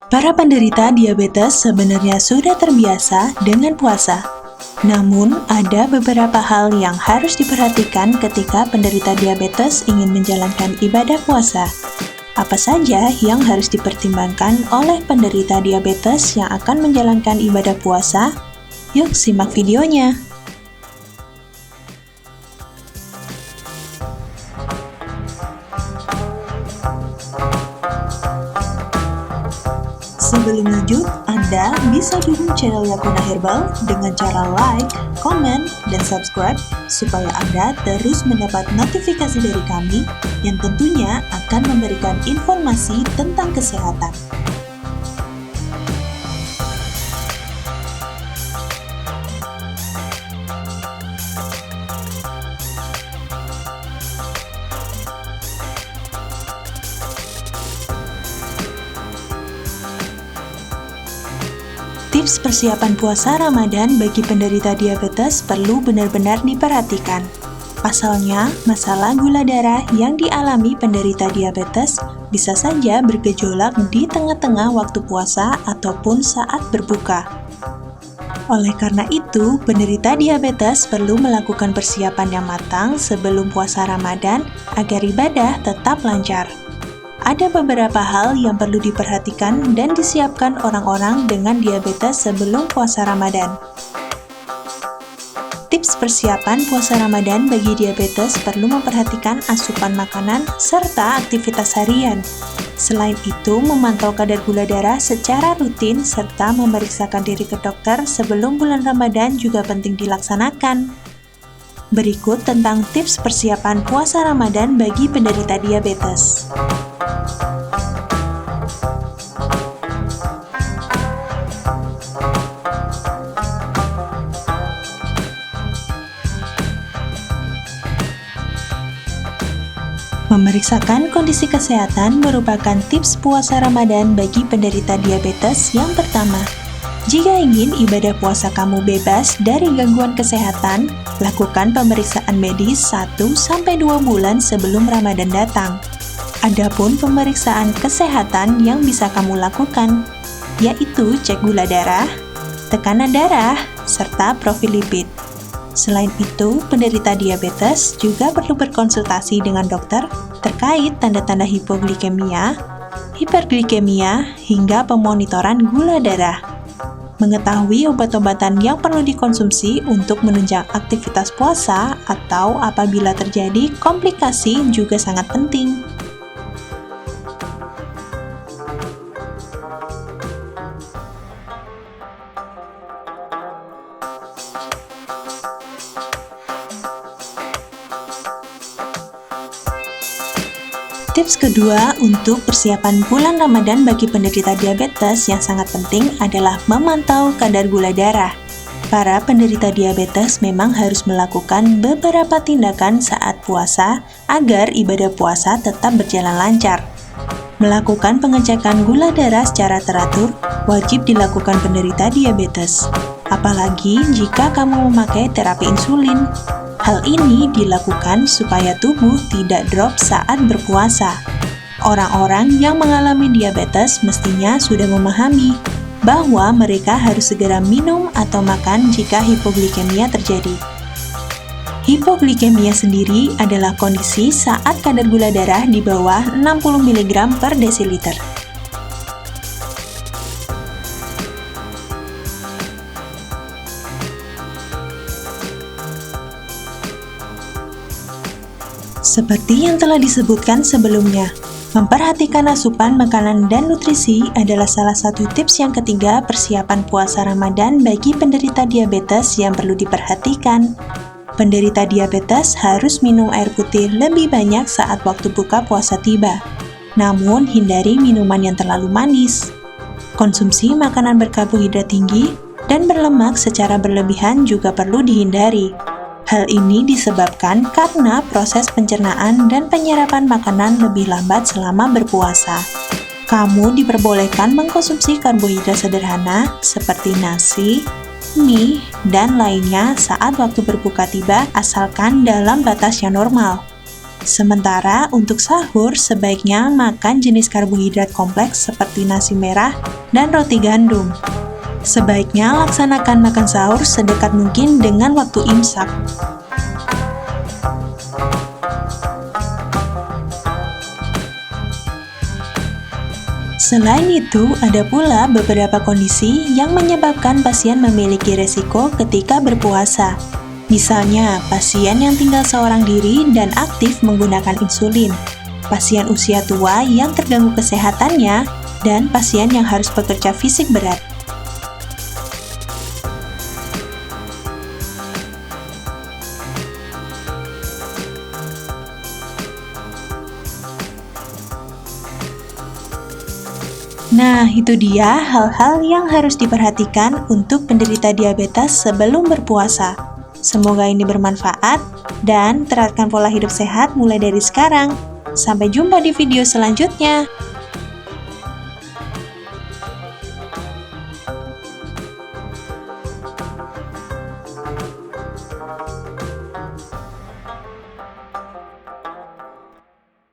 Para penderita diabetes sebenarnya sudah terbiasa dengan puasa. Namun, ada beberapa hal yang harus diperhatikan ketika penderita diabetes ingin menjalankan ibadah puasa. Apa saja yang harus dipertimbangkan oleh penderita diabetes yang akan menjalankan ibadah puasa? Yuk simak videonya. Sebelum lanjut, Anda bisa dukung channel Yakuna Herbal dengan cara like, komen, dan subscribe supaya Anda terus mendapat notifikasi dari kami yang tentunya akan memberikan informasi tentang kesehatan. Tips persiapan puasa Ramadan bagi penderita diabetes perlu benar-benar diperhatikan. Pasalnya, masalah gula darah yang dialami penderita diabetes bisa saja bergejolak di tengah-tengah waktu puasa ataupun saat berbuka. Oleh karena itu, penderita diabetes perlu melakukan persiapan yang matang sebelum puasa Ramadan agar ibadah tetap lancar. Ada beberapa hal yang perlu diperhatikan dan disiapkan orang-orang dengan diabetes sebelum puasa Ramadan. Tips persiapan puasa Ramadan bagi diabetes perlu memperhatikan asupan makanan serta aktivitas harian. Selain itu, memantau kadar gula darah secara rutin serta memeriksakan diri ke dokter sebelum bulan Ramadan juga penting dilaksanakan. Berikut tentang tips persiapan puasa Ramadan bagi penderita diabetes. Memeriksakan kondisi kesehatan merupakan tips puasa Ramadan bagi penderita diabetes yang pertama. Jika ingin ibadah puasa kamu bebas dari gangguan kesehatan, lakukan pemeriksaan medis 1-2 bulan sebelum Ramadan datang. Adapun pemeriksaan kesehatan yang bisa kamu lakukan, yaitu cek gula darah, tekanan darah, serta profil lipid. Selain itu, penderita diabetes juga perlu berkonsultasi dengan dokter terkait tanda-tanda hipoglikemia, hiperglikemia, hingga pemonitoran gula darah. Mengetahui obat-obatan yang perlu dikonsumsi untuk menunjang aktivitas puasa atau apabila terjadi komplikasi juga sangat penting. Tips kedua untuk persiapan bulan Ramadan bagi penderita diabetes yang sangat penting adalah memantau kadar gula darah. Para penderita diabetes memang harus melakukan beberapa tindakan saat puasa agar ibadah puasa tetap berjalan lancar. Melakukan pengecekan gula darah secara teratur wajib dilakukan penderita diabetes, apalagi jika kamu memakai terapi insulin. Hal ini dilakukan supaya tubuh tidak drop saat berpuasa. Orang-orang yang mengalami diabetes mestinya sudah memahami bahwa mereka harus segera minum atau makan jika hipoglikemia terjadi. Hipoglikemia sendiri adalah kondisi saat kadar gula darah di bawah 60 mg per desiliter. Seperti yang telah disebutkan sebelumnya, memperhatikan asupan makanan dan nutrisi adalah salah satu tips yang ketiga persiapan puasa Ramadan bagi penderita diabetes yang perlu diperhatikan. Penderita diabetes harus minum air putih lebih banyak saat waktu buka puasa tiba. Namun, hindari minuman yang terlalu manis. Konsumsi makanan berkarbohidrat tinggi dan berlemak secara berlebihan juga perlu dihindari. Hal ini disebabkan karena proses pencernaan dan penyerapan makanan lebih lambat selama berpuasa. Kamu diperbolehkan mengkonsumsi karbohidrat sederhana seperti nasi, mie, dan lainnya saat waktu berbuka tiba asalkan dalam batas yang normal. Sementara untuk sahur, sebaiknya makan jenis karbohidrat kompleks seperti nasi merah dan roti gandum. Sebaiknya laksanakan makan sahur sedekat mungkin dengan waktu imsak. Selain itu, ada pula beberapa kondisi yang menyebabkan pasien memiliki resiko ketika berpuasa. Misalnya, pasien yang tinggal seorang diri dan aktif menggunakan insulin, pasien usia tua yang terganggu kesehatannya, dan pasien yang harus bekerja fisik berat. Nah, itu dia hal-hal yang harus diperhatikan untuk penderita diabetes sebelum berpuasa. Semoga ini bermanfaat dan terapkan pola hidup sehat mulai dari sekarang. Sampai jumpa di video selanjutnya.